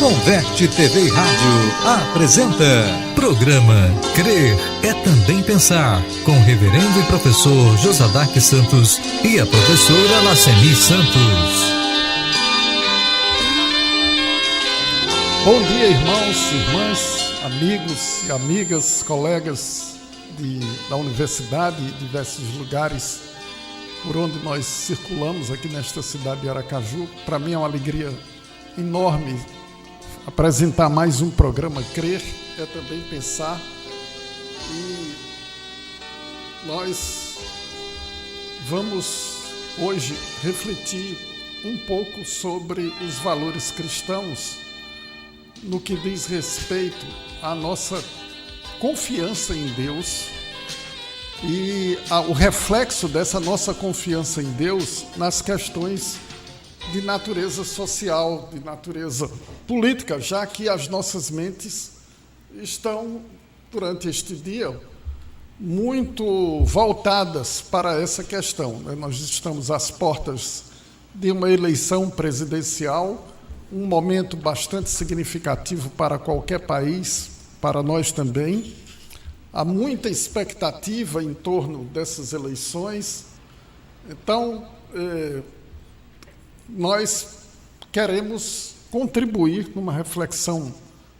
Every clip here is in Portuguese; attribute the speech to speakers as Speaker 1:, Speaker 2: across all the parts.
Speaker 1: Converte TV e Rádio apresenta programa Crer é Também Pensar, com o reverendo e professor Josadaque Santos e a professora Laceni Santos.
Speaker 2: Bom dia, irmãos, irmãs, amigos e amigas, colegas da universidade e diversos lugares por onde nós circulamos aqui nesta cidade de Aracaju. Para mim é uma alegria enorme apresentar mais um programa Crer é Também Pensar, e nós vamos hoje refletir um pouco sobre os valores cristãos no que diz respeito à nossa confiança em Deus e o reflexo dessa nossa confiança em Deus nas questões de natureza social, de natureza política, já que as nossas mentes estão, durante este dia, muito voltadas para essa questão. Nós estamos às portas de uma eleição presidencial, um momento bastante significativo para qualquer país, para nós também. Há muita expectativa em torno dessas eleições. Então, nós queremos contribuir numa reflexão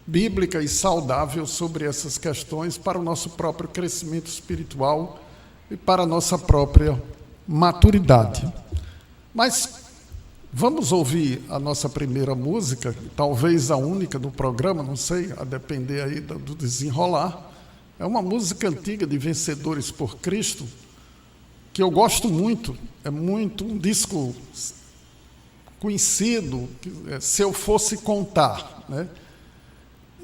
Speaker 2: bíblica e saudável sobre essas questões para o nosso próprio crescimento espiritual e para a nossa própria maturidade. Mas vamos ouvir a nossa primeira música, talvez a única do programa, não sei, a depender aí do desenrolar. É uma música antiga de Vencedores por Cristo, que eu gosto muito, é muito um disco conhecido, Se Eu Fosse Contar, né?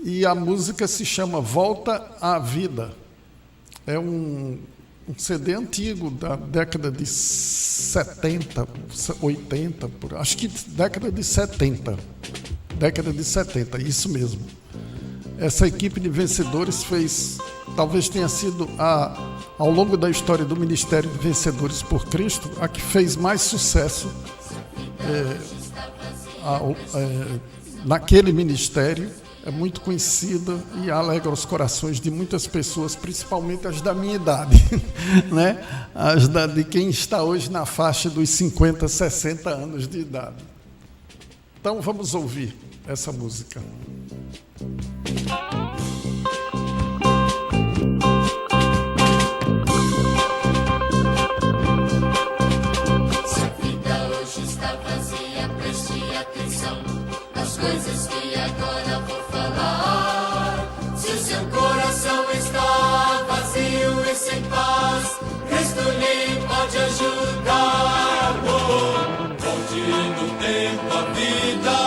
Speaker 2: E a música se chama Volta à Vida. É um CD antigo, da década de 70, 80, acho que década de 70, isso mesmo. Essa equipe de Vencedores fez, talvez tenha sido, ao longo da história do Ministério de Vencedores por Cristo, a que fez mais sucesso naquele ministério. É muito conhecida e alegra os corações de muitas pessoas, principalmente as da minha idade, né? De quem está hoje na faixa dos 50, 60 anos de idade. Então vamos ouvir essa música.
Speaker 3: Se a vida hoje está vazia, preste atenção nas coisas que agora vou falar. Se o seu coração está vazio e sem paz, Cristo lhe pode ajudar. Volte no tempo a vida,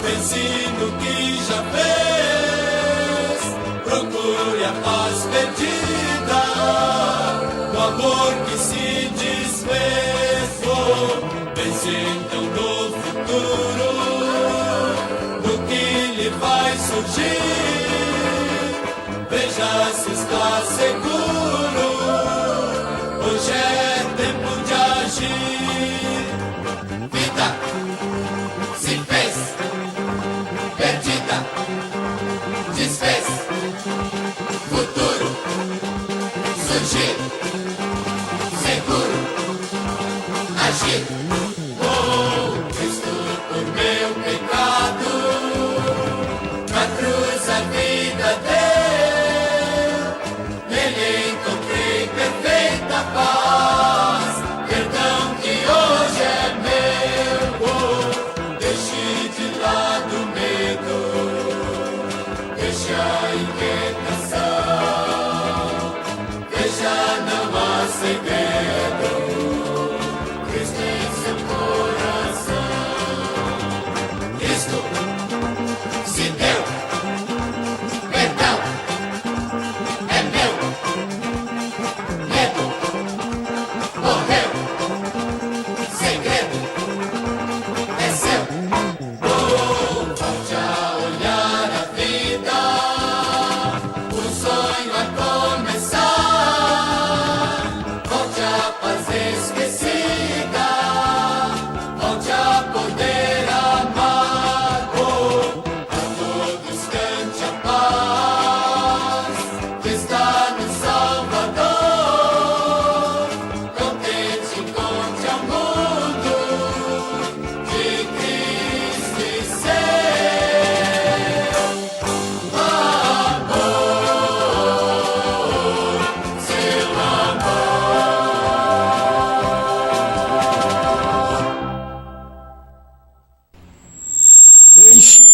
Speaker 3: pense no que já fez, procure a paz perdida, o amor que se desfez. Pense então no futuro, do que lhe vai surgir, veja se está seguro, hoje é tempo de agir. Vida se fez, perdida, desfez, futuro, surgir, seguro, agir. Cristo por meu pecado, na cruz a vida deu, nele encontrei perfeita paz.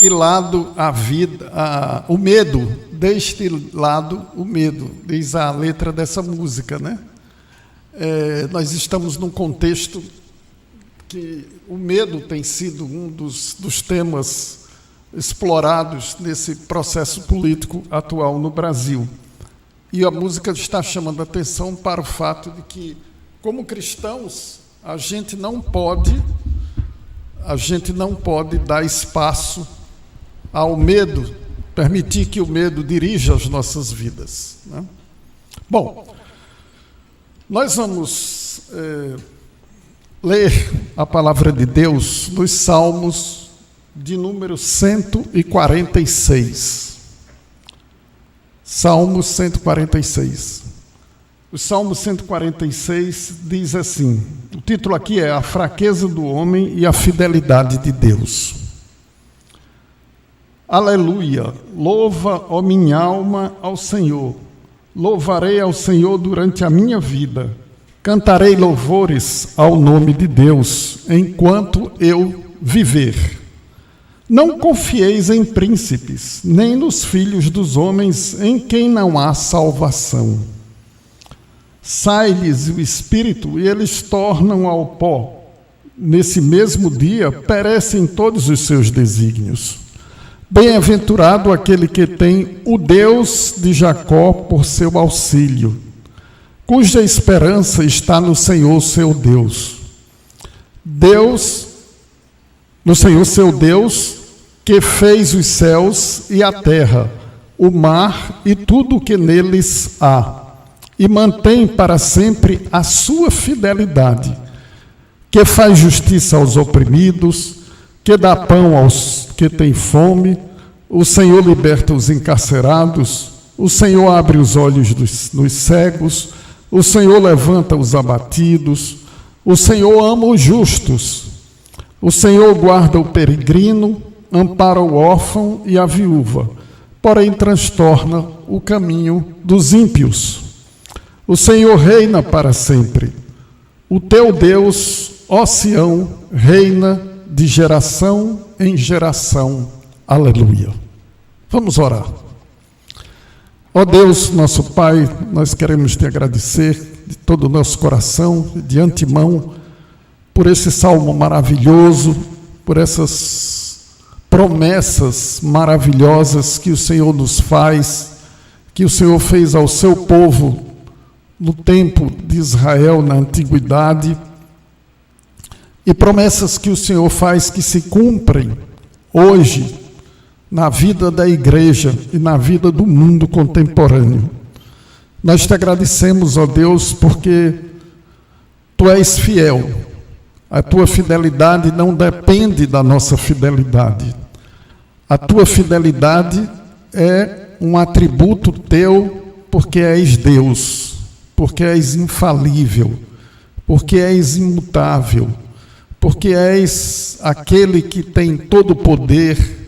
Speaker 2: de lado a vida, o medo, deixe de lado o medo, diz a letra dessa música, né? Nós estamos num contexto que o medo tem sido um dos temas explorados nesse processo político atual no Brasil. E a música está chamando a atenção para o fato de que, como cristãos, a gente não pode dar espaço ao medo, permitir que o medo dirija as nossas vidas, né? Bom, nós vamos ler a palavra de Deus nos Salmos de número 146. Salmo 146. O Salmo 146 diz assim, o título aqui é A Fraqueza do Homem e a Fidelidade de Deus. Aleluia, louva, ó minha alma, ao Senhor. Louvarei ao Senhor durante a minha vida. Cantarei louvores ao nome de Deus, enquanto eu viver. Não confieis em príncipes, nem nos filhos dos homens, em quem não há salvação. Sai-lhes o espírito e eles tornam ao pó. Nesse mesmo dia perecem todos os seus desígnios. Bem-aventurado aquele que tem o Deus de Jacó por seu auxílio, cuja esperança está no Senhor seu Deus. No Senhor seu Deus, que fez os céus e a terra, o mar e tudo o que neles há, e mantém para sempre a sua fidelidade, que faz justiça aos oprimidos, que dá pão aos que têm fome, o Senhor liberta os encarcerados, o Senhor abre os olhos dos cegos, o Senhor levanta os abatidos, o Senhor ama os justos, o Senhor guarda o peregrino, ampara o órfão e a viúva, porém transtorna o caminho dos ímpios. O Senhor reina para sempre. O teu Deus, ó Sião, reina de geração em geração. Aleluia. Vamos orar. Ó Deus, nosso Pai, nós queremos te agradecer de todo o nosso coração, de antemão, por esse salmo maravilhoso, por essas promessas maravilhosas que o Senhor nos faz, que o Senhor fez ao seu povo no tempo de Israel, na antiguidade, e promessas que o Senhor faz que se cumprem hoje na vida da igreja e na vida do mundo contemporâneo. Nós te agradecemos, ó Deus, porque tu és fiel. A tua fidelidade não depende da nossa fidelidade. A tua fidelidade é um atributo teu, porque és Deus, porque és infalível, porque és imutável, porque és aquele que tem todo o poder,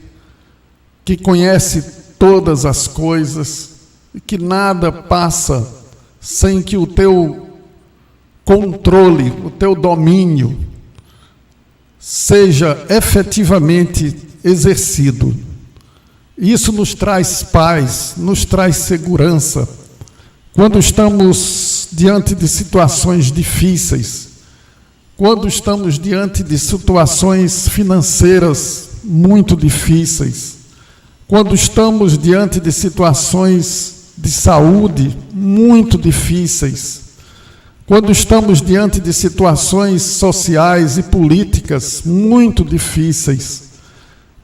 Speaker 2: que conhece todas as coisas, e que nada passa sem que o teu controle, o teu domínio seja efetivamente exercido. Isso nos traz paz, nos traz segurança. Quando estamos diante de situações difíceis, quando estamos diante de situações financeiras muito difíceis, quando estamos diante de situações de saúde muito difíceis, quando estamos diante de situações sociais e políticas muito difíceis,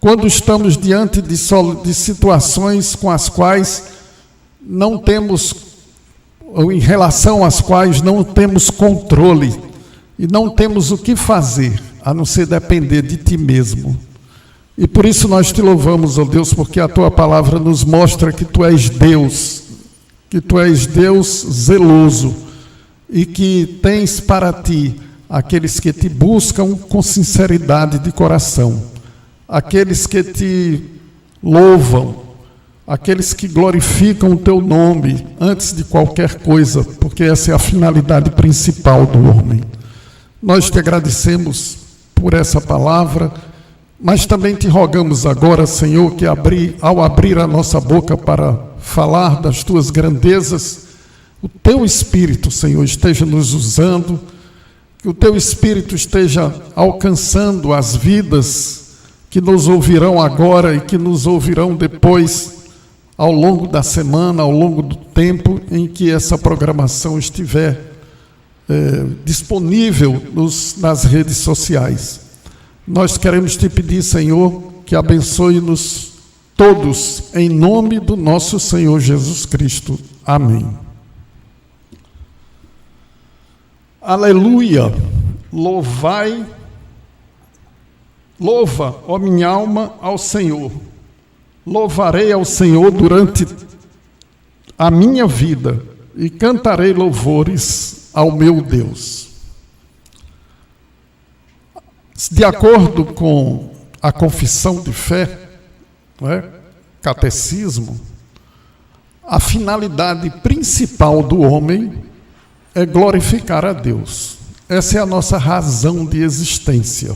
Speaker 2: quando estamos diante de situações com as quais não temos, ou em relação às quais não temos controle e não temos o que fazer, a não ser depender de ti mesmo. E por isso nós te louvamos, ó Deus, porque a tua palavra nos mostra que tu és Deus zeloso, e que tens para ti aqueles que te buscam com sinceridade de coração, aqueles que te louvam, aqueles que glorificam o teu nome antes de qualquer coisa, porque essa é a finalidade principal do homem. Nós te agradecemos por essa palavra, Mas também te rogamos agora, Senhor, que ao abrir a nossa boca para falar das tuas grandezas, o teu Espírito, Senhor, esteja nos usando, que o teu Espírito esteja alcançando as vidas que nos ouvirão agora e que nos ouvirão depois, ao longo da semana, ao longo do tempo em que essa programação estiver disponível nas redes sociais. Nós queremos te pedir, Senhor, que abençoe-nos todos, em nome do nosso Senhor Jesus Cristo. Amém. Aleluia! Louva, ó minha alma, ao Senhor. Louvarei ao Senhor durante a minha vida e cantarei louvores ao meu Deus. De acordo com a confissão de fé, catecismo, a finalidade principal do homem é glorificar a Deus. Essa é a nossa razão de existência.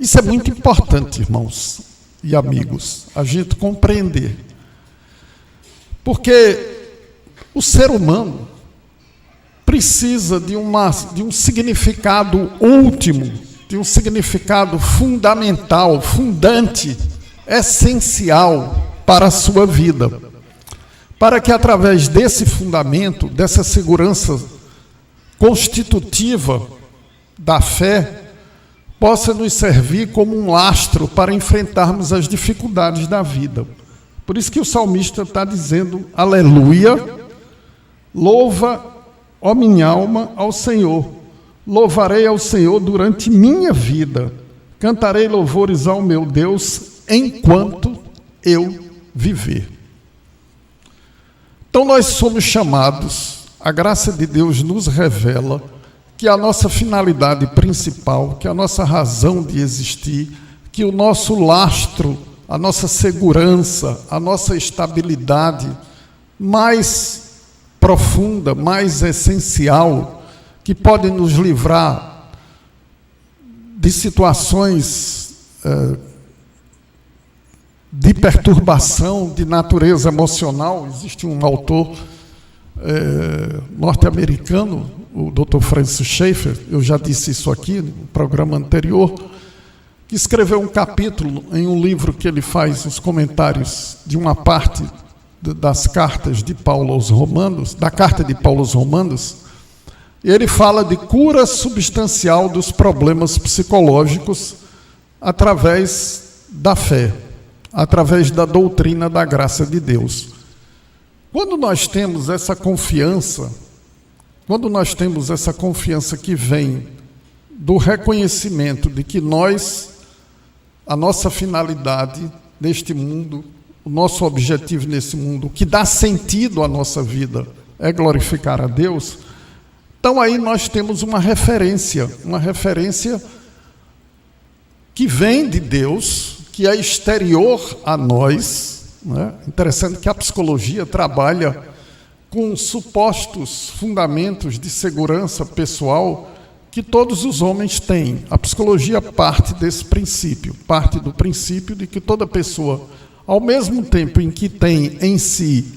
Speaker 2: Isso é muito importante, irmãos e amigos, a gente compreender. Porque o ser humano precisa de um significado último, de um significado fundamental, fundante, essencial para a sua vida. Para que através desse fundamento, dessa segurança constitutiva da fé, possa nos servir como um lastro para enfrentarmos as dificuldades da vida. Por isso que o salmista está dizendo, aleluia, louva, ó minha alma, ao Senhor. Louvarei ao Senhor durante minha vida. Cantarei louvores ao meu Deus enquanto eu viver. Então nós somos chamados, a graça de Deus nos revela que a nossa finalidade principal, que a nossa razão de existir, que o nosso lastro, a nossa segurança, a nossa estabilidade mais profunda, mais essencial, que pode nos livrar de situações de perturbação de natureza emocional. Existe um autor norte-americano, o Dr. Francis Schaeffer, eu já disse isso aqui no programa anterior, que escreveu um capítulo em um livro que ele faz os comentários de uma parte das cartas de Paulo aos Romanos, da carta de Paulo aos Romanos, e ele fala de cura substancial dos problemas psicológicos através da fé, através da doutrina da graça de Deus. Quando nós temos essa confiança, que vem do reconhecimento de que a nossa finalidade neste mundo, o nosso objetivo nesse mundo, o que dá sentido à nossa vida é glorificar a Deus, então aí nós temos uma referência que vem de Deus, que é exterior a nós. Interessante que a psicologia trabalha com supostos fundamentos de segurança pessoal que todos os homens têm. A psicologia parte desse princípio, parte do princípio de que toda pessoa, ao mesmo tempo em que tem em si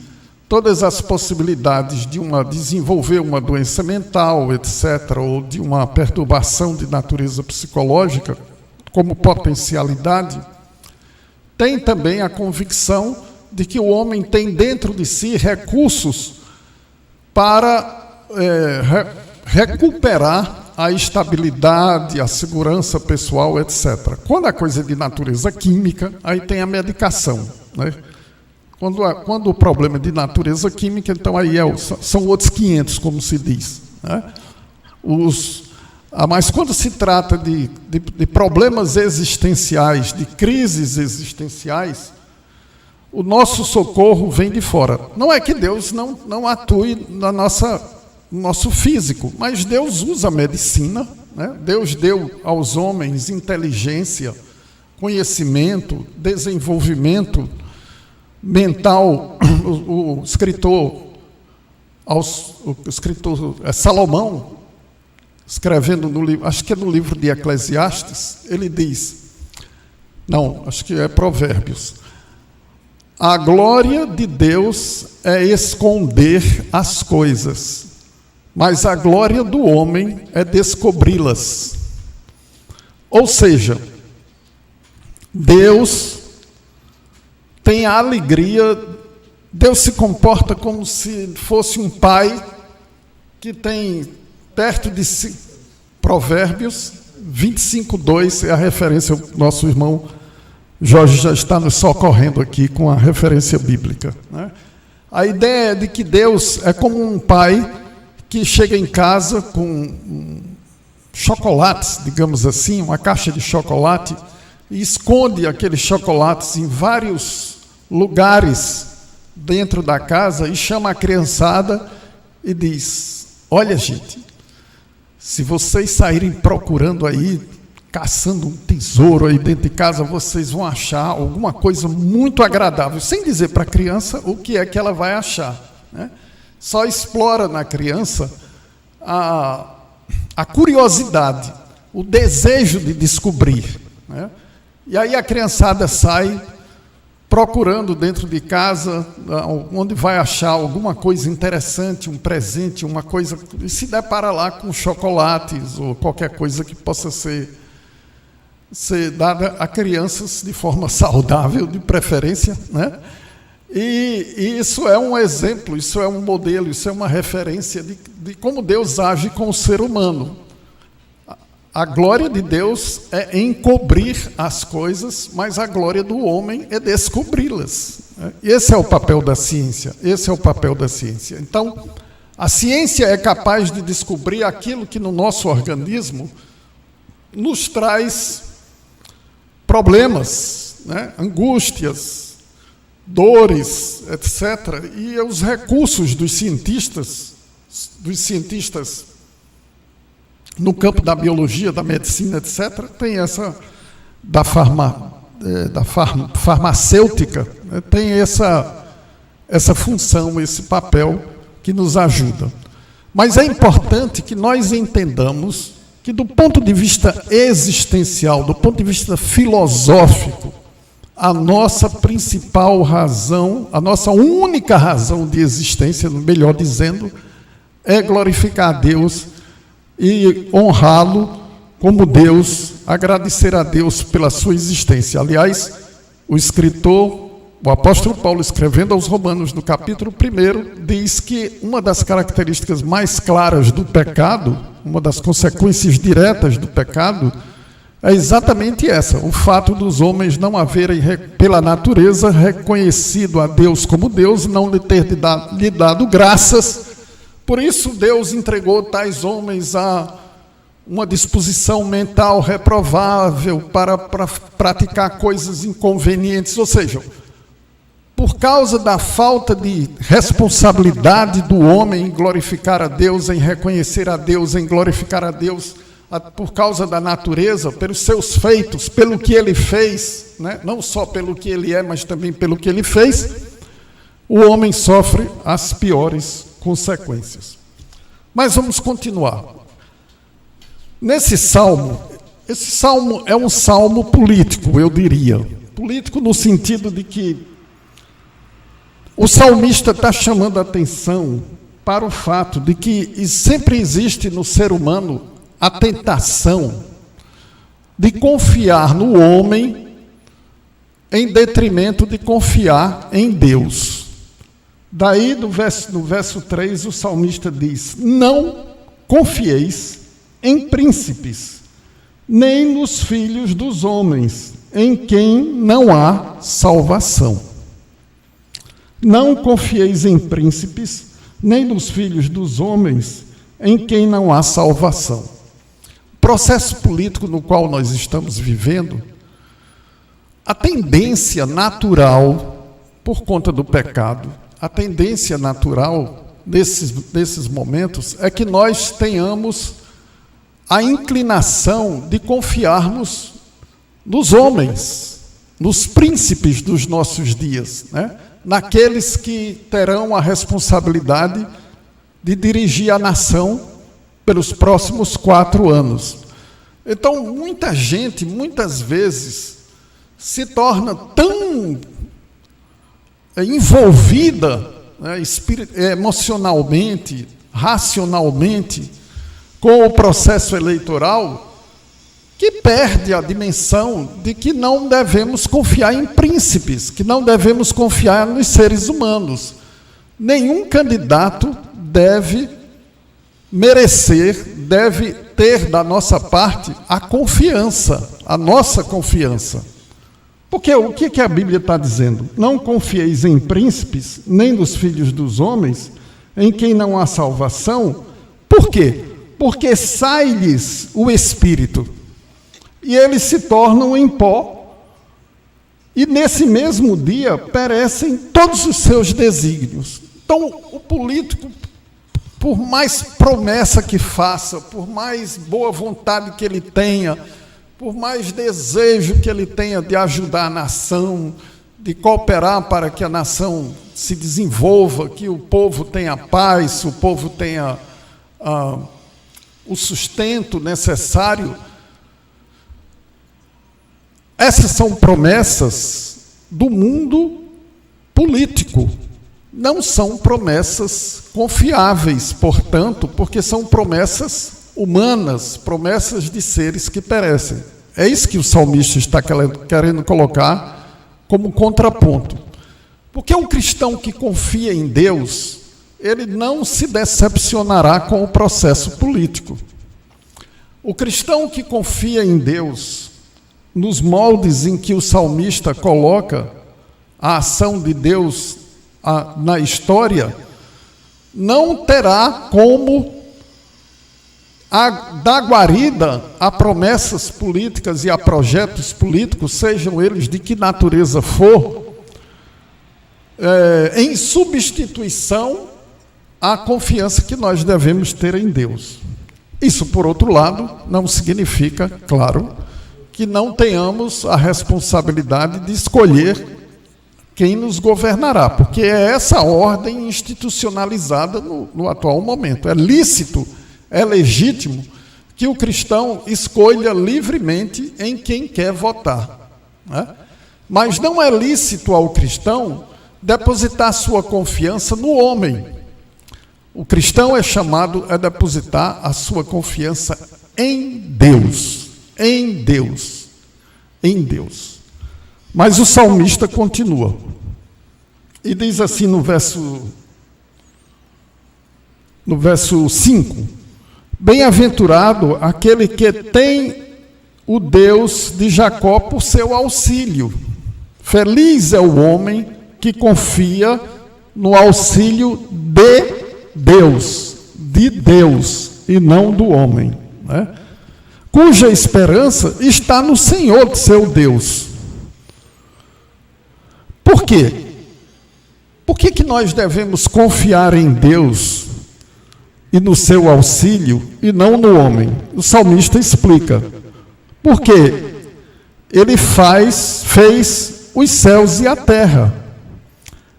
Speaker 2: todas as possibilidades de desenvolver uma doença mental, etc., ou de uma perturbação de natureza psicológica, como potencialidade, tem também a convicção de que o homem tem dentro de si recursos para recuperar a estabilidade, a segurança pessoal, etc. Quando a coisa é de natureza química, aí tem a medicação, Quando o problema é de natureza química, então aí são outros 500, como se diz, Mas quando se trata de problemas existenciais, de crises existenciais, o nosso socorro vem de fora. Não é que Deus não atue no nosso físico, mas Deus usa a medicina, Deus deu aos homens inteligência, conhecimento, desenvolvimento mental. O escritor Salomão, escrevendo no livro, acho que é no livro de Eclesiastes, ele diz Não, acho que é Provérbios. A glória de Deus é esconder as coisas, mas a glória do homem é descobri-las. Ou seja, Deus tem a alegria, Deus se comporta como se fosse um pai que tem perto de si. Provérbios 25:2 é a referência, o nosso irmão Jorge já está nos socorrendo aqui com a referência bíblica, né? A ideia é de que Deus é como um pai que chega em casa com chocolates, digamos assim, uma caixa de chocolate, e esconde aqueles chocolates em vários lugares dentro da casa e chama a criançada e diz: olha, gente, se vocês saírem procurando aí, caçando um tesouro aí dentro de casa, vocês vão achar alguma coisa muito agradável, sem dizer para a criança o que é que ela vai achar, né? Só explora na criança a curiosidade, o desejo de descobrir, né? E aí a criançada sai procurando dentro de casa onde vai achar alguma coisa interessante, um presente, uma coisa, e se depara lá com chocolates ou qualquer coisa que possa ser dada a crianças de forma saudável, de preferência, né? E isso é um exemplo, isso é um modelo, isso é uma referência de como Deus age com o ser humano. A glória de Deus é encobrir as coisas, mas a glória do homem é descobri-las. Esse é o papel da ciência, esse é o papel da ciência. Então, a ciência é capaz de descobrir aquilo que no nosso organismo nos traz problemas, né? Angústias, dores, etc. E os recursos dos cientistas no campo da biologia, da medicina, etc., tem essa da farmacêutica, né? Tem essa função, esse papel que nos ajuda. Mas é importante que nós entendamos que, do ponto de vista existencial, do ponto de vista filosófico, a nossa principal razão, a nossa única razão de existência, melhor dizendo, é glorificar a Deus e honrá-lo como Deus, agradecer a Deus pela sua existência. Aliás, o escritor, o apóstolo Paulo, escrevendo aos Romanos, no capítulo 1, diz que uma das características mais claras do pecado, uma das consequências diretas do pecado, é exatamente essa: o fato dos homens não haverem, pela natureza, reconhecido a Deus como Deus, não lhe ter lhe dado graças. Por isso Deus entregou tais homens a uma disposição mental reprovável para praticar coisas inconvenientes. Ou seja, por causa da falta de responsabilidade do homem em glorificar a Deus, em reconhecer a Deus, em glorificar a Deus, por causa da natureza, pelos seus feitos, pelo que ele fez, né? Não só pelo que ele é, mas também pelo que ele fez, o homem sofre as piores consequências. Mas vamos continuar. Esse salmo é um salmo político, eu diria. Político no sentido de que o salmista está chamando a atenção para o fato de que sempre existe no ser humano a tentação de confiar no homem em detrimento de confiar em Deus. Daí, no verso 3, o salmista diz: não confieis em príncipes, nem nos filhos dos homens, em quem não há salvação. Não confieis em príncipes, nem nos filhos dos homens, em quem não há salvação. O processo político no qual nós estamos vivendo, a tendência natural, por conta do pecado, a tendência natural nesses momentos é que nós tenhamos a inclinação de confiarmos nos homens, nos príncipes dos nossos dias, né? Naqueles que terão a responsabilidade de dirigir a nação pelos próximos 4 anos. Então, muita gente, muitas vezes, se torna tão envolvida, né, emocionalmente, racionalmente, com o processo eleitoral, que perde a dimensão de que não devemos confiar em príncipes, que não devemos confiar nos seres humanos. Nenhum candidato deve merecer, deve ter da nossa parte a confiança, a nossa confiança. Porque o que a Bíblia está dizendo? Não confieis em príncipes, nem dos filhos dos homens, em quem não há salvação. Por quê? Porque sai-lhes o espírito, e eles se tornam em pó, e nesse mesmo dia perecem todos os seus desígnios. Então, o político, por mais promessa que faça, por mais boa vontade que ele tenha, por mais desejo que ele tenha de ajudar a nação, de cooperar para que a nação se desenvolva, que o povo tenha paz, o povo tenha o sustento necessário, essas são promessas do mundo político. Não são promessas confiáveis, portanto, porque são promessas humanas, promessas de seres que perecem. É isso que o salmista está querendo colocar como contraponto. Porque um cristão que confia em Deus, ele não se decepcionará com o processo político. O cristão que confia em Deus, nos moldes em que o salmista coloca a ação de Deus na história, não terá como dar guarida a promessas políticas e a projetos políticos, sejam eles de que natureza for, em substituição à confiança que nós devemos ter em Deus. Isso, por outro lado, não significa, claro, que não tenhamos a responsabilidade de escolher quem nos governará, porque é essa ordem institucionalizada no atual momento. É lícito, é legítimo que o cristão escolha livremente em quem quer votar, né? Mas não é lícito ao cristão depositar sua confiança no homem. O cristão é chamado a depositar a sua confiança em Deus. Em Deus. Em Deus. Mas o salmista continua. E diz assim no verso 5: bem-aventurado aquele que tem o Deus de Jacó por seu auxílio. Feliz é o homem que confia no auxílio de Deus, e não do homem, né? Cuja esperança está no Senhor, seu Deus. Por quê? Por que nós devemos confiar em Deus e no seu auxílio e não no homem? O salmista explica. Porque ele fez os céus e a terra.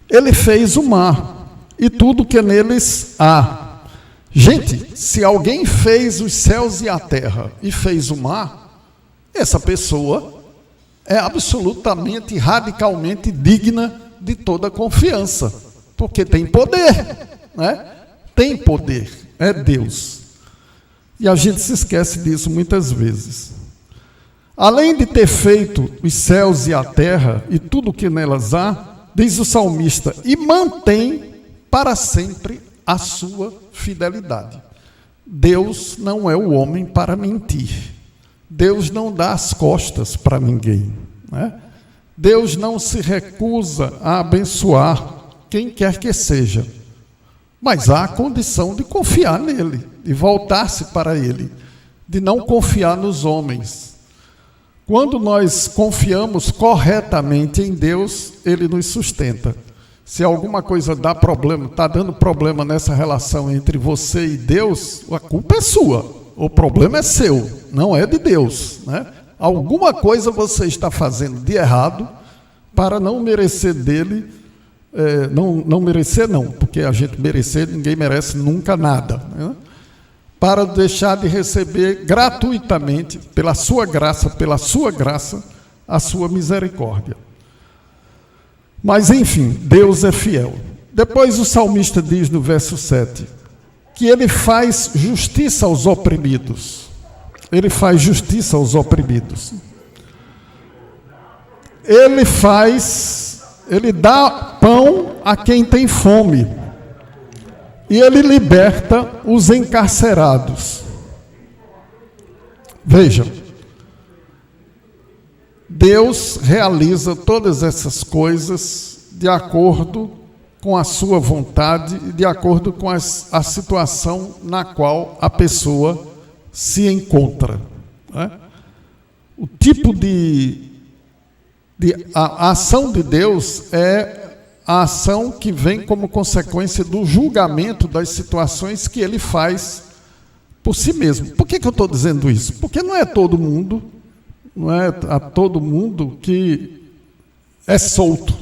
Speaker 2: Ele fez o mar e tudo que neles há. Gente, se alguém fez os céus e a terra e fez o mar, essa pessoa é absolutamente, radicalmente digna de toda confiança, porque tem poder, né? Tem poder, é Deus. E a gente se esquece disso muitas vezes. Além de ter feito os céus e a terra e tudo o que nelas há, diz o salmista, e mantém para sempre a sua fidelidade. Deus não é o homem para mentir. Deus não dá as costas para ninguém, né? Deus não se recusa a abençoar quem quer que seja, mas há a condição de confiar nele, de voltar-se para ele, de não confiar nos homens. Quando nós confiamos corretamente em Deus, ele nos sustenta. Se alguma coisa dá problema, está dando problema nessa relação entre você e Deus, a culpa é sua, o problema é seu, não é de Deus, né? Alguma coisa você está fazendo de errado para não merecer dele, não merecer não, porque a gente merecer, ninguém merece nunca nada, né? Para deixar de receber gratuitamente, pela sua graça, a sua misericórdia. Mas, enfim, Deus é fiel. Depois o salmista diz no verso 7, que ele faz justiça aos oprimidos. Ele faz justiça aos oprimidos. Ele dá pão a quem tem fome. E ele liberta os encarcerados. Vejam, Deus realiza todas essas coisas de acordo com a sua vontade e de acordo com a situação na qual a pessoa se encontra. Né? O tipo a ação de Deus é a ação que vem como consequência do julgamento das situações que ele faz por si mesmo. Por que eu estou dizendo isso? Porque não é todo mundo, não é a todo mundo que é solto,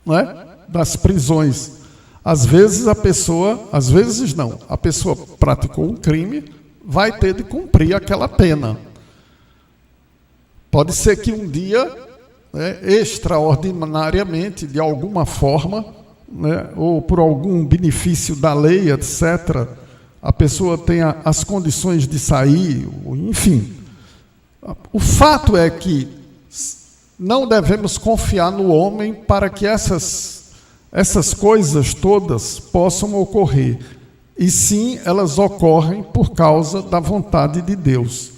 Speaker 2: não é? Das prisões. Às vezes a pessoa praticou um crime, vai ter de cumprir aquela pena. Pode ser que um dia, extraordinariamente, de alguma forma, ou por algum benefício da lei, etc., a pessoa tenha as condições de sair, enfim. O fato é que não devemos confiar no homem para que essas coisas todas possam ocorrer. E sim, elas ocorrem por causa da vontade de Deus.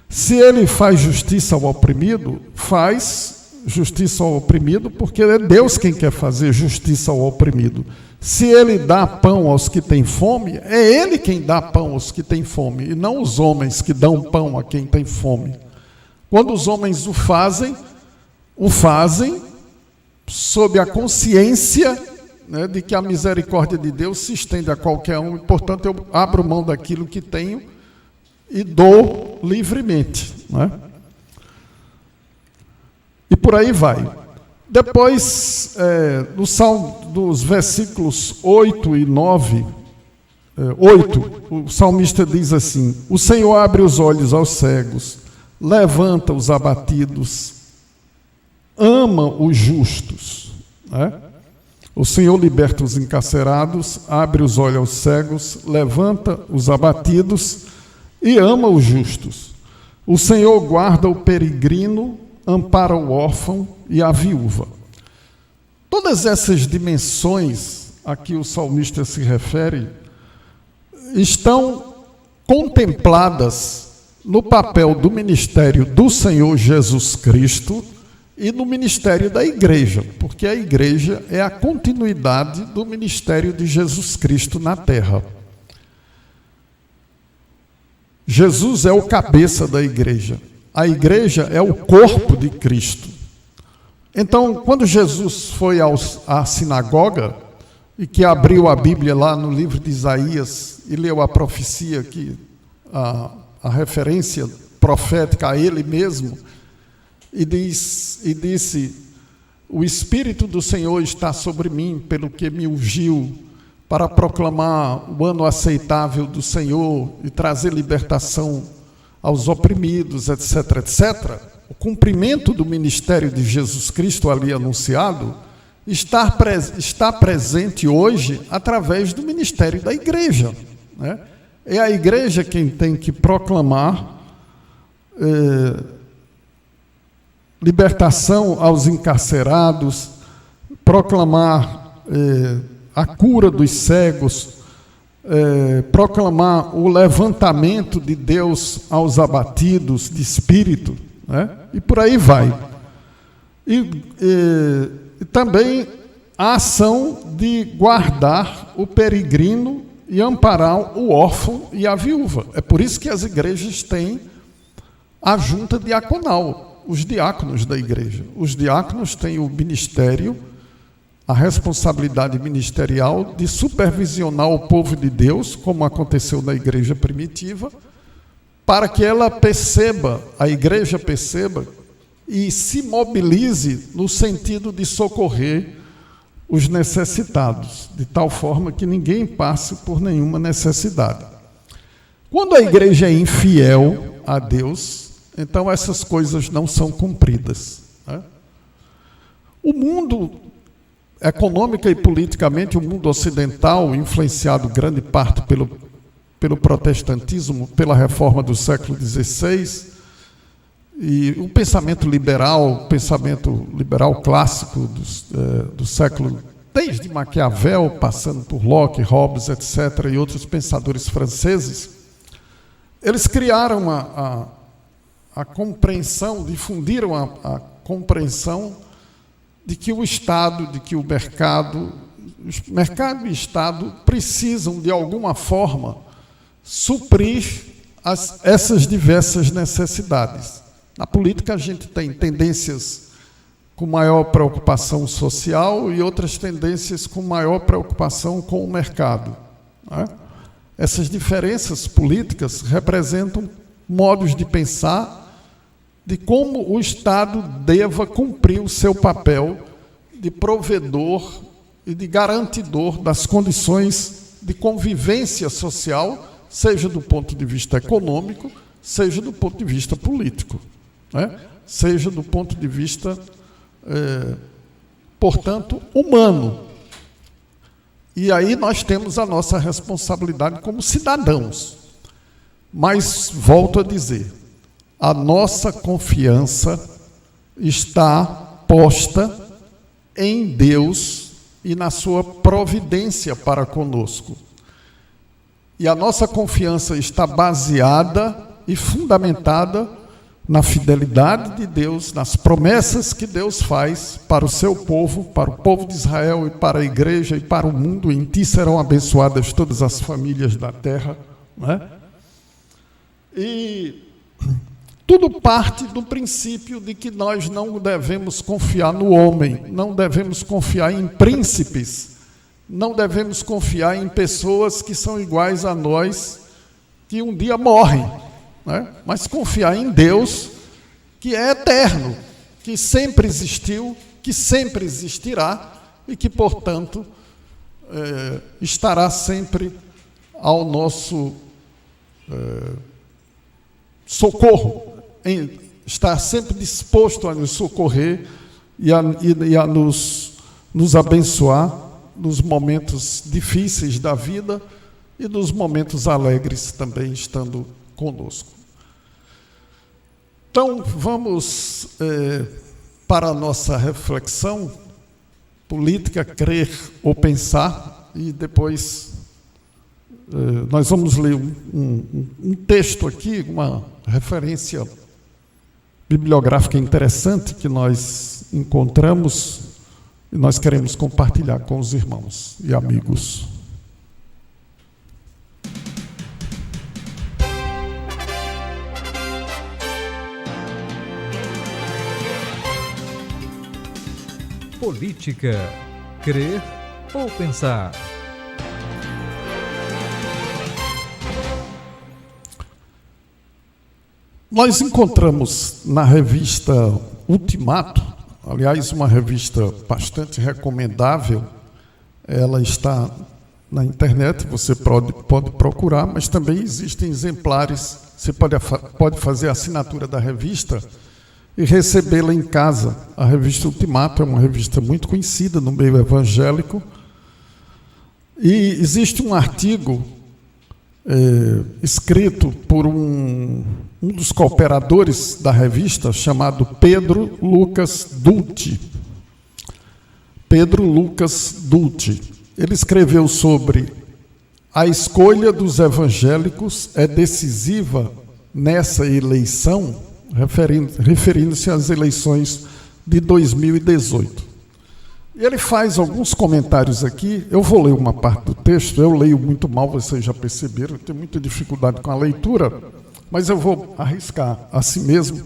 Speaker 2: Se ele faz justiça ao oprimido, faz justiça ao oprimido, porque é Deus quem quer fazer justiça ao oprimido. Se ele dá pão aos que têm fome, é ele quem dá pão aos que têm fome, e não os homens que dão pão a quem tem fome. Quando os homens o fazem sob a consciência, de que a misericórdia de Deus se estende a qualquer um, e, portanto, eu abro mão daquilo que tenho e dou livremente. E por aí vai. Depois, no Salmo, dos versículos 8 e 9, 8, o salmista diz assim: o Senhor abre os olhos aos cegos, levanta os abatidos, ama os justos. O Senhor liberta os encarcerados, abre os olhos aos cegos, levanta os abatidos e ama os justos. O Senhor guarda o peregrino, ampara o órfão e a viúva. Todas essas dimensões a que o salmista se refere estão contempladas no papel do ministério do Senhor Jesus Cristo e no ministério da igreja, porque a igreja é a continuidade do ministério de Jesus Cristo na terra. Jesus é o cabeça da igreja. A igreja é o corpo de Cristo. Então, quando Jesus foi à sinagoga, e que abriu a Bíblia lá no livro de Isaías, e leu a profecia, a referência profética a ele mesmo, e disse: o Espírito do Senhor está sobre mim, pelo que me ungiu para proclamar o ano aceitável do Senhor e trazer libertação aos oprimidos, etc., etc., o cumprimento do ministério de Jesus Cristo ali anunciado está presente hoje através do ministério da igreja. É a igreja quem tem que proclamar libertação aos encarcerados, proclamar a cura dos cegos, proclamar o levantamento de Deus aos abatidos de espírito, e por aí vai. E também a ação de guardar o peregrino e amparar o órfão e a viúva. É por isso que as igrejas têm a junta diaconal, os diáconos da igreja. Os diáconos têm o ministério, a responsabilidade ministerial de supervisionar o povo de Deus, como aconteceu na igreja primitiva, para que ela perceba, a igreja perceba e se mobilize no sentido de socorrer os necessitados, de tal forma que ninguém passe por nenhuma necessidade. Quando a igreja é infiel a Deus, então essas coisas não são cumpridas. né? O mundo, econômica e politicamente, o mundo ocidental, influenciado grande parte pelo protestantismo, pela reforma do século XVI, e o pensamento liberal clássico do século, desde Maquiavel, passando por Locke, Hobbes, etc., e outros pensadores franceses, eles criaram a compreensão, difundiram a compreensão de que o Estado, de que o mercado e Estado precisam, de alguma forma, suprir essas diversas necessidades. Na política, a gente tem tendências com maior preocupação social e outras tendências com maior preocupação com o mercado, né? Essas diferenças políticas representam modos de pensar de como o Estado deva cumprir o seu papel de provedor e de garantidor das condições de convivência social, seja do ponto de vista econômico, seja do ponto de vista político, né? Seja do ponto de vista, portanto, humano. E aí nós temos a nossa responsabilidade como cidadãos. Mas, volto a dizer, a nossa confiança está posta em Deus e na sua providência para conosco. E a nossa confiança está baseada e fundamentada na fidelidade de Deus, nas promessas que Deus faz para o seu povo, para o povo de Israel e para a igreja e para o mundo. Em ti serão abençoadas todas as famílias da terra, né? E tudo parte do princípio de que nós não devemos confiar no homem, não devemos confiar em príncipes, não devemos confiar em pessoas que são iguais a nós, que um dia morrem, né? Mas confiar em Deus, que é eterno, que sempre existiu, que sempre existirá e que, portanto, estará sempre ao nosso socorro, está sempre disposto a nos socorrer e a nos abençoar nos momentos difíceis da vida e nos momentos alegres também estando conosco. Então, vamos para a nossa reflexão política, crer ou pensar, e depois nós vamos ler um texto aqui, uma referência bibliográfica interessante que nós encontramos e nós queremos compartilhar com os irmãos e amigos.
Speaker 1: Política, crer ou pensar?
Speaker 2: Nós encontramos na revista Ultimato, aliás, uma revista bastante recomendável, ela está na internet, você pode procurar, mas também existem exemplares, você pode fazer a assinatura da revista e recebê-la em casa. A revista Ultimato é uma revista muito conhecida no meio evangélico, e existe um artigo escrito por um dos cooperadores da revista, chamado Pedro Lucas Dulci. Pedro Lucas Dulci. Ele escreveu sobre a escolha dos evangélicos é decisiva nessa eleição, referindo-se às eleições de 2018. Ele faz alguns comentários aqui, eu vou ler uma parte do texto, eu leio muito mal, vocês já perceberam, eu tenho muita dificuldade com a leitura, mas eu vou arriscar assim mesmo,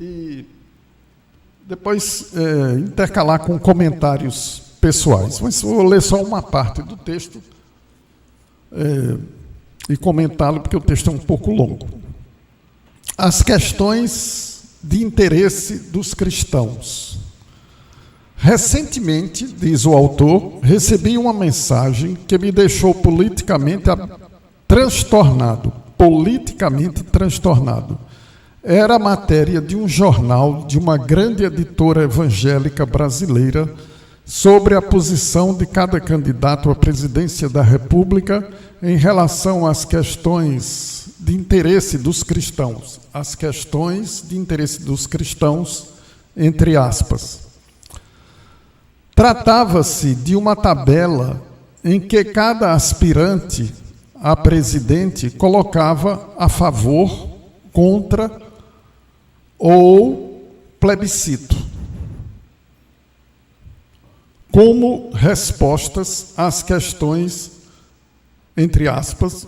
Speaker 2: e depois intercalar com comentários pessoais. Mas vou ler só uma parte do texto e comentá-lo, porque o texto é um pouco longo. As questões de interesse dos cristãos. Recentemente, diz o autor, recebi uma mensagem que me deixou politicamente transtornado. era matéria de um jornal de uma grande editora evangélica brasileira sobre a posição de cada candidato à presidência da República em relação às questões de interesse dos cristãos. As questões de interesse dos cristãos, entre aspas. Tratava-se de uma tabela em que cada aspirante a presidente colocava a favor, contra ou plebiscito, como respostas às questões, entre aspas,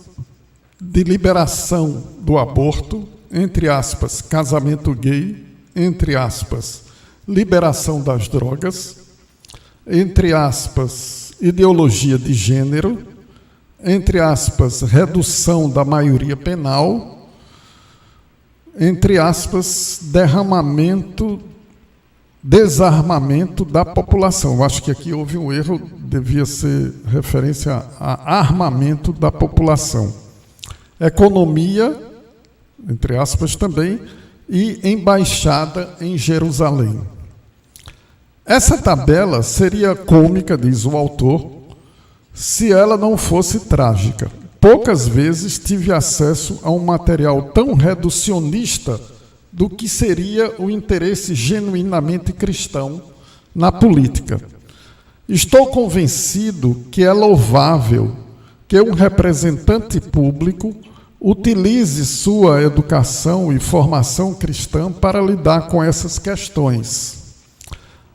Speaker 2: de liberação do aborto, entre aspas, casamento gay, entre aspas, liberação das drogas, entre aspas, ideologia de gênero, entre aspas, redução da maioria penal, entre aspas, desarmamento da população. Eu acho que aqui houve um erro, devia ser referência a armamento da população. Economia, entre aspas também, e embaixada em Jerusalém. Essa tabela seria cômica, diz o autor, se ela não fosse trágica. Poucas vezes tive acesso a um material tão reducionista do que seria o interesse genuinamente cristão na política. Estou convencido que é louvável que um representante público utilize sua educação e formação cristã para lidar com essas questões.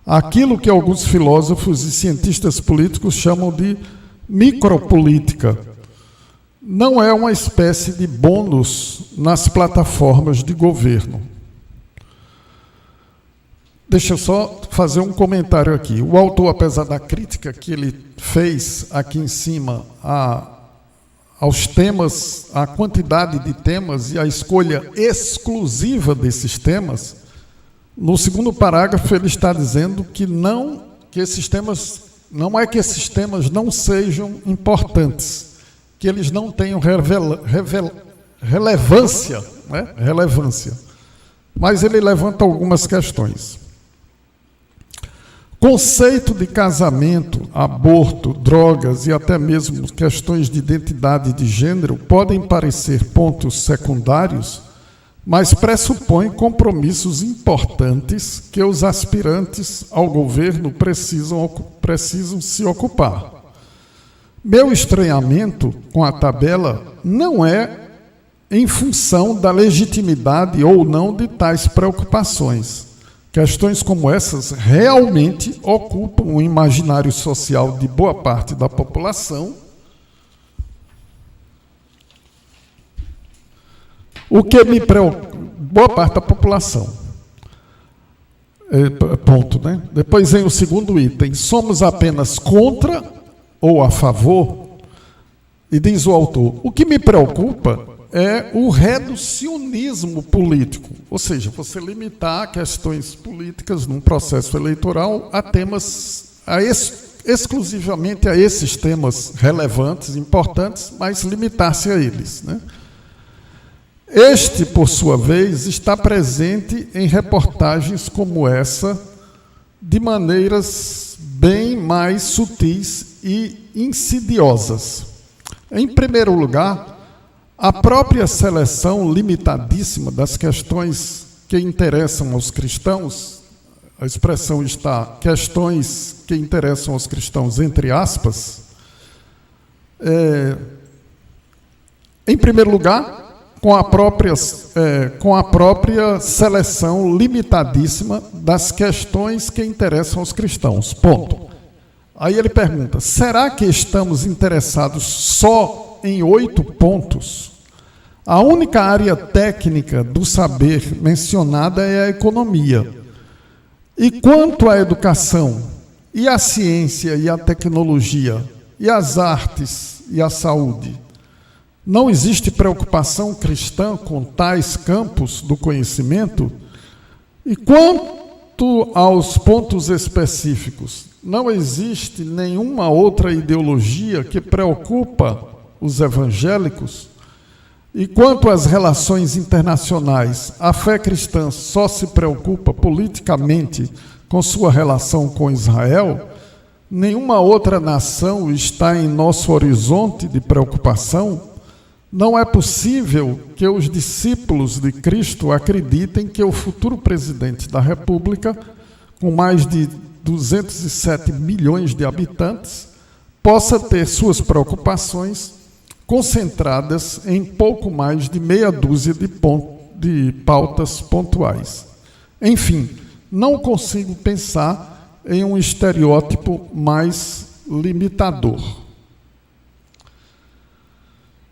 Speaker 2: Aquilo que alguns filósofos e cientistas políticos chamam de micropolítica. Não é uma espécie de bônus nas plataformas de governo. Deixa eu só fazer um comentário aqui. O autor, apesar da crítica que ele fez aqui em cima aos temas, a quantidade de temas e a escolha exclusiva desses temas, no segundo parágrafo ele está dizendo que esses temas, não é que esses temas não sejam importantes, que eles não tenham relevância, né? Relevância. Mas ele levanta algumas questões. Conceito de casamento, aborto, drogas e até mesmo questões de identidade de gênero podem parecer pontos secundários, mas pressupõem compromissos importantes que os aspirantes ao governo precisam se ocupar. Meu estranhamento com a tabela não é em função da legitimidade ou não de tais preocupações. Questões como essas realmente ocupam o imaginário social de boa parte da população. O que me preocupa, boa parte da população. Ponto, né? Depois vem o segundo item. Somos apenas contra ou a favor? E diz o autor, o que me preocupa é o reducionismo político, ou seja, você limitar questões políticas num processo eleitoral a temas, exclusivamente a esses temas relevantes, importantes, mas limitar-se a eles, né? Este, por sua vez, está presente em reportagens como essa, de maneiras bem mais sutis e insidiosas. Em primeiro lugar, a própria seleção limitadíssima das questões que interessam aos cristãos, a expressão está, questões que interessam aos cristãos, entre aspas, em primeiro lugar, com a própria seleção limitadíssima das questões que interessam aos cristãos, ponto. Aí ele pergunta, será que estamos interessados só em 8 pontos? A única área técnica do saber mencionada é a economia. E quanto à educação, e à ciência e à tecnologia, e às artes e à saúde? Não existe preocupação cristã com tais campos do conhecimento? E quanto aos pontos específicos, não existe nenhuma outra ideologia que preocupa os evangélicos? E quanto às relações internacionais, a fé cristã só se preocupa politicamente com sua relação com Israel? Nenhuma outra nação está em nosso horizonte de preocupação? Não é possível que os discípulos de Cristo acreditem que o futuro presidente da República, com mais de 207 milhões de habitantes, possa ter suas preocupações concentradas em pouco mais de meia dúzia de pautas pontuais. Enfim, não consigo pensar em um estereótipo mais limitador.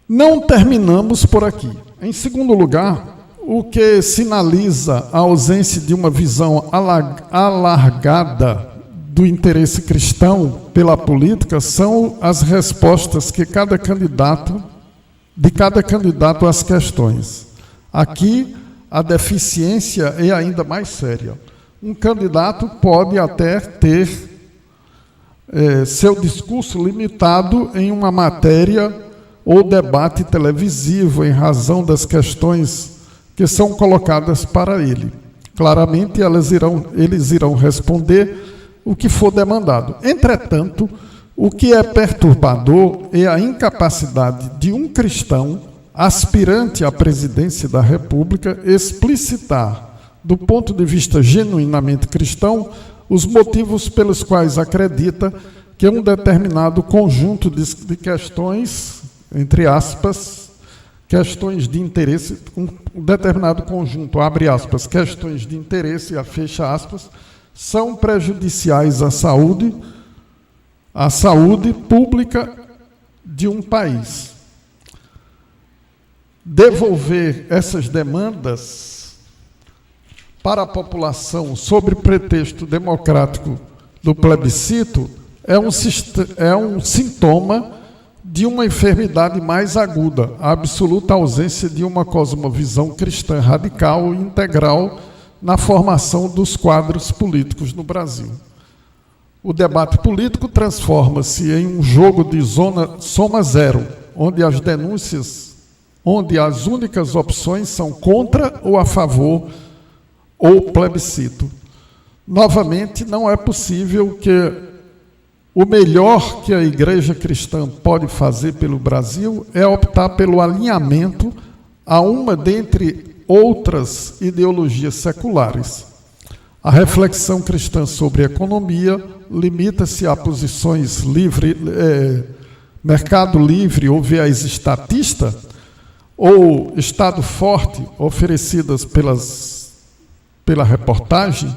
Speaker 2: Não terminamos por aqui. Em segundo lugar, o que sinaliza a ausência de uma visão alargada do interesse cristão pela política são as respostas que cada candidato às questões. Aqui, a deficiência é ainda mais séria. Um candidato pode até ter seu discurso limitado em uma matéria ou debate televisivo em razão das questões que são colocadas para ele. Claramente, eles irão responder o que for demandado. Entretanto, o que é perturbador é a incapacidade de um cristão, aspirante à presidência da República, explicitar, do ponto de vista genuinamente cristão, os motivos pelos quais acredita que um determinado conjunto de questões, entre aspas, questões de interesse, um determinado conjunto, abre aspas, questões de interesse, fecha aspas, são prejudiciais à saúde pública de um país. Devolver essas demandas para a população sob pretexto democrático do plebiscito é um sintoma de uma enfermidade mais aguda, a absoluta ausência de uma cosmovisão cristã radical e integral na formação dos quadros políticos no Brasil. O debate político transforma-se em um jogo de soma zero, onde as únicas opções são contra ou a favor ou plebiscito. Novamente, não é possível que o melhor que a Igreja cristã pode fazer pelo Brasil é optar pelo alinhamento a uma dentre outras ideologias seculares. A reflexão cristã sobre economia limita-se a posições mercado livre ou viés estatista, ou Estado forte, oferecidas pela reportagem.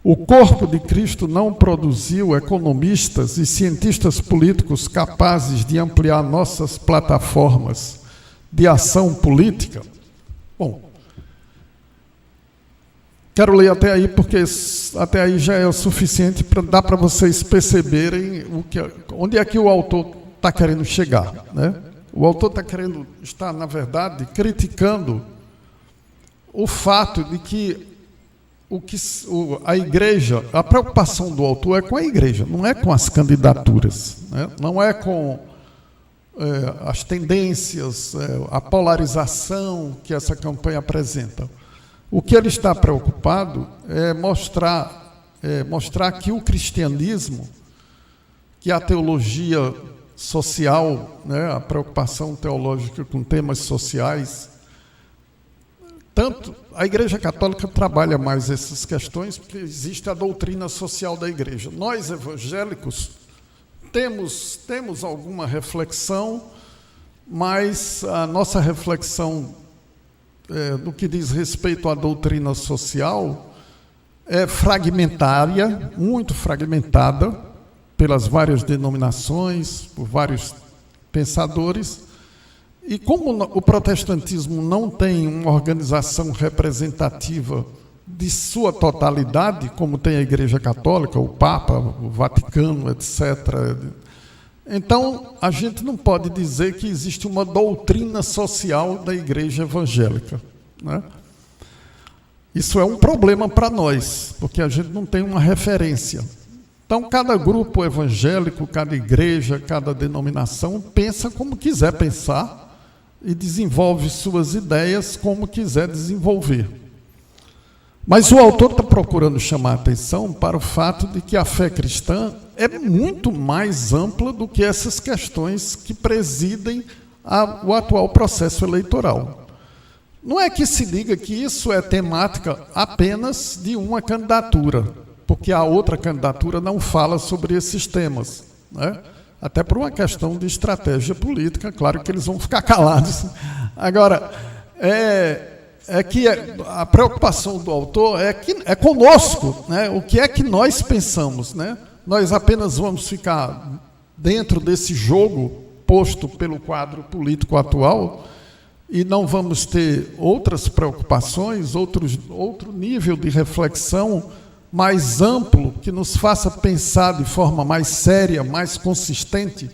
Speaker 2: O corpo de Cristo não produziu economistas e cientistas políticos capazes de ampliar nossas plataformas de ação política? Bom, quero ler até aí, porque até aí já é o suficiente para dar para vocês perceberem onde é que o autor está querendo chegar, né? O autor está, na verdade, criticando o fato de que a igreja, a preocupação do autor é com a igreja, não é com as candidaturas, né? Não é com as tendências, a polarização que essa campanha apresenta. O que ele está preocupado é mostrar que o cristianismo, que a teologia social, né, a preocupação teológica com temas sociais, tanto a Igreja Católica trabalha mais essas questões porque existe a doutrina social da Igreja. Nós, evangélicos, temos alguma reflexão, mas a nossa reflexão no que diz respeito à doutrina social é fragmentária, muito fragmentada, pelas várias denominações, por vários pensadores. E como o protestantismo não tem uma organização representativa de sua totalidade, como tem a Igreja Católica, o Papa, o Vaticano, etc., então a gente não pode dizer que existe uma doutrina social da Igreja evangélica, né? Isso é um problema para nós, porque a gente não tem uma referência. Então, cada grupo evangélico, cada igreja, cada denominação pensa como quiser pensar e desenvolve suas ideias como quiser desenvolver. Mas o autor está procurando chamar a atenção para o fato de que a fé cristã é muito mais ampla do que essas questões que presidem o atual processo eleitoral. Não é que se diga que isso é temática apenas de uma candidatura, porque a outra candidatura não fala sobre esses temas, né? Até por uma questão de estratégia política, claro que eles vão ficar calados. Agora, a preocupação do autor é conosco, né? O que é que nós pensamos, né? Nós apenas vamos ficar dentro desse jogo posto pelo quadro político atual e não vamos ter outras preocupações, outro nível de reflexão mais amplo, que nos faça pensar de forma mais séria, mais consistente,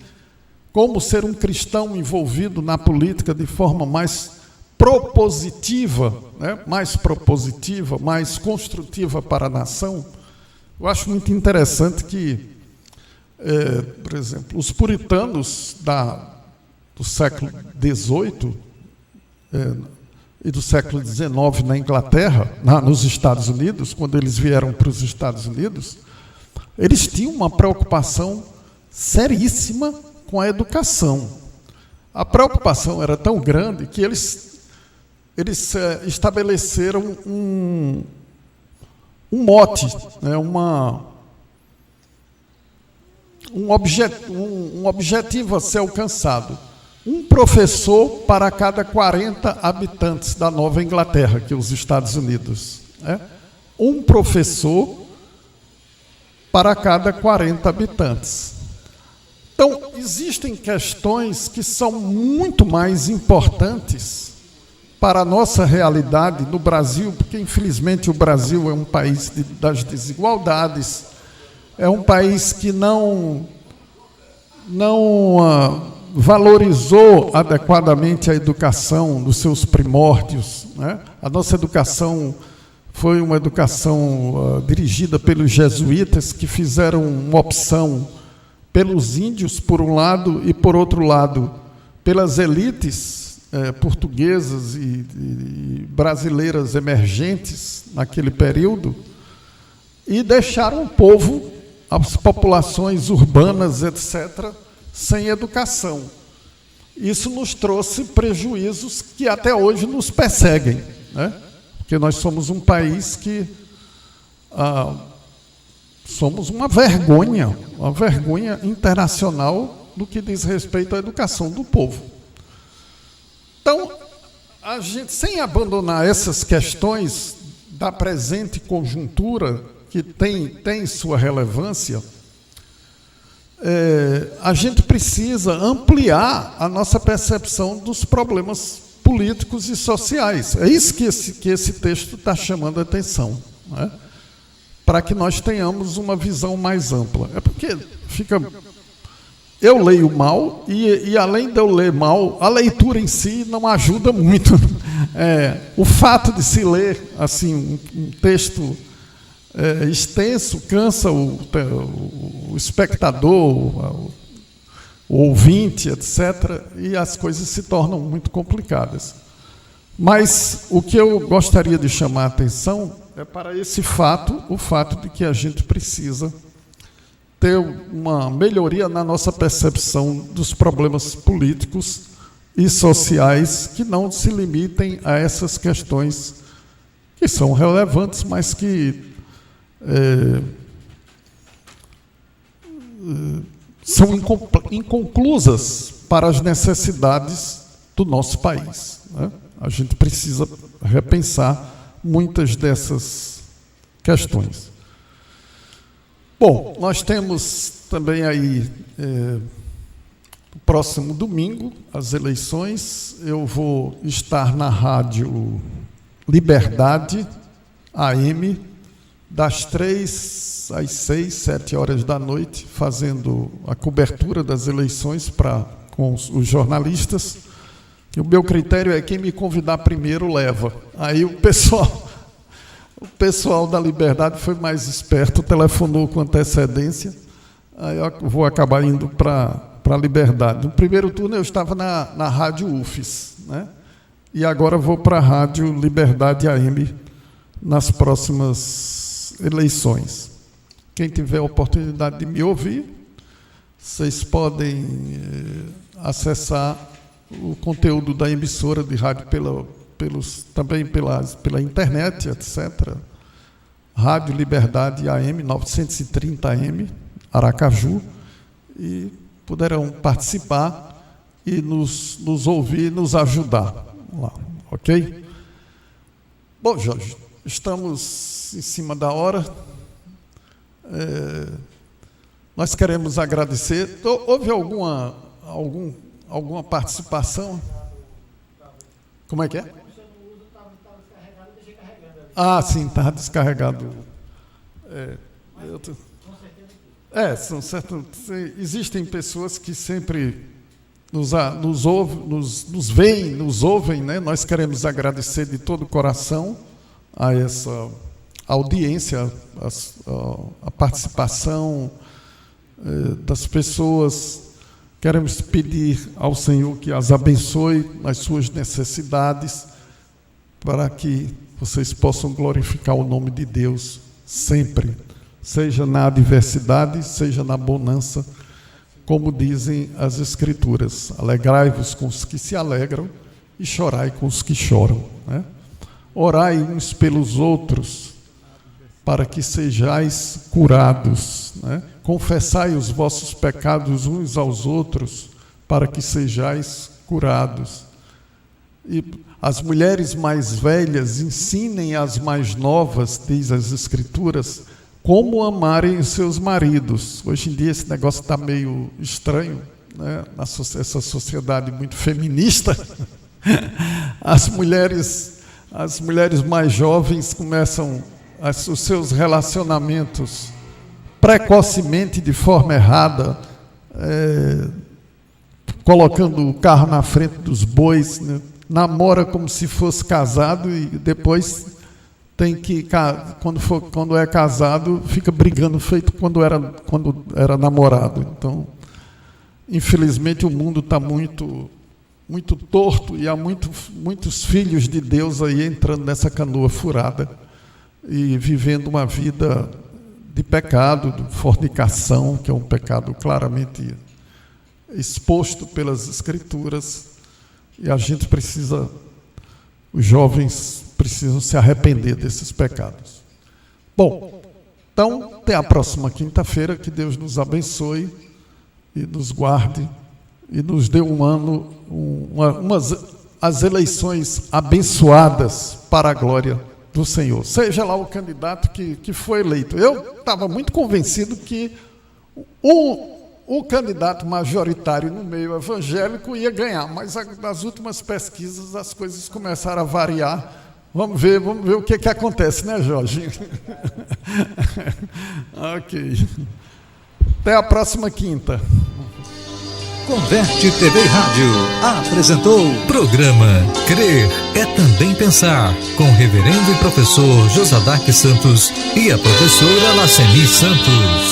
Speaker 2: como ser um cristão envolvido na política de forma mais propositiva, né? Mais propositiva, mais construtiva para a nação. Eu acho muito interessante que, por exemplo, os puritanos do século XVIII e do século XIX na Inglaterra, nos Estados Unidos, quando eles vieram para os Estados Unidos, eles tinham uma preocupação seríssima com a educação. A preocupação era tão grande que eles estabeleceram um mote, né, um objetivo a ser alcançado. Um professor para cada 40 habitantes da Nova Inglaterra, que é os Estados Unidos. Né? Um professor para cada 40 habitantes. Então, existem questões que são muito mais importantes para a nossa realidade no Brasil, porque, infelizmente, o Brasil é um país das desigualdades, é um país que não valorizou adequadamente a educação dos seus primórdios, né? A nossa educação foi uma educação dirigida pelos jesuítas, que fizeram uma opção pelos índios, por um lado, e, por outro lado, pelas elites portuguesas e brasileiras emergentes naquele período, e deixaram o povo, as populações urbanas, etc., sem educação. Isso nos trouxe prejuízos que até hoje nos perseguem, né? Porque nós somos um país que somos uma vergonha internacional no que diz respeito à educação do povo. Então, a gente, sem abandonar essas questões da presente conjuntura, que tem sua relevância, a gente precisa ampliar a nossa percepção dos problemas políticos e sociais. É isso que esse texto está chamando a atenção, né? Para que nós tenhamos uma visão mais ampla. É porque eu leio mal e além de eu ler mal, a leitura em si não ajuda muito. O fato de se ler assim, um texto extenso cansa o espectador, o ouvinte, etc., e as coisas se tornam muito complicadas. Mas o que eu gostaria de chamar a atenção é para esse fato, o fato de que a gente precisa ter uma melhoria na nossa percepção dos problemas políticos e sociais, que não se limitem a essas questões que são relevantes, mas que são inconclusas para as necessidades do nosso país, né? A gente precisa repensar muitas dessas questões. Bom, nós temos também aí, no próximo domingo, as eleições. Eu vou estar na Rádio Liberdade, AM, das 3 às 6, 7 horas da noite, fazendo a cobertura das eleições com os jornalistas. E o meu critério é quem me convidar primeiro leva. Aí o pessoal da Liberdade foi mais esperto, telefonou com antecedência. Aí eu vou acabar indo para para a Liberdade. No primeiro turno eu estava na Rádio UFES, né? E agora vou para a Rádio Liberdade AM nas próximas eleições. Quem tiver a oportunidade de me ouvir, vocês podem acessar o conteúdo da emissora de rádio também pela internet, etc. Rádio Liberdade AM, 930 AM, Aracaju, e poderão participar e nos ouvir, nos ajudar lá, ok? Bom, Jorge, estamos em cima da hora. Nós queremos agradecer. Houve alguma participação? Como é que é? Ah, sim, estava descarregado. São certo. Existem pessoas que sempre nos veem, nos ouvem, né? Nós queremos agradecer de todo o coração a essa audiência, a participação das pessoas. Queremos pedir ao Senhor que as abençoe nas suas necessidades, para que vocês possam glorificar o nome de Deus sempre, seja na adversidade, seja na bonança, como dizem as Escrituras: alegrai-vos com os que se alegram e chorai com os que choram, né? Orai uns pelos outros, para que sejais curados, né? Confessai os vossos pecados uns aos outros, para que sejais curados. E as mulheres mais velhas ensinem às mais novas, diz as Escrituras, como amarem os seus maridos. Hoje em dia esse negócio está meio estranho, né? Essa sociedade muito feminista. As mulheres mais jovens começam os seus relacionamentos precocemente, de forma errada, colocando o carro na frente dos bois, né? Namora como se fosse casado e depois tem que, quando é casado, fica brigando feito quando era namorado. Então, infelizmente, o mundo está muito torto, e há muitos filhos de Deus aí entrando nessa canoa furada e vivendo uma vida de pecado, de fornicação, que é um pecado claramente exposto pelas Escrituras. E a gente os jovens precisam se arrepender desses pecados. Bom, então, até a próxima quinta-feira, que Deus nos abençoe e nos guarde e nos dê um ano, as eleições abençoadas para a glória do Senhor. Seja lá o candidato que foi eleito. Eu estava muito convencido que o candidato majoritário no meio evangélico ia ganhar, mas nas últimas pesquisas as coisas começaram a variar. Vamos ver o que acontece, né, Jorge? Ok. Até a próxima quinta.
Speaker 1: Converte TV e Rádio apresentou o programa Crer é Também Pensar, com o reverendo e professor Josadaque Santos e a professora Laceni Santos.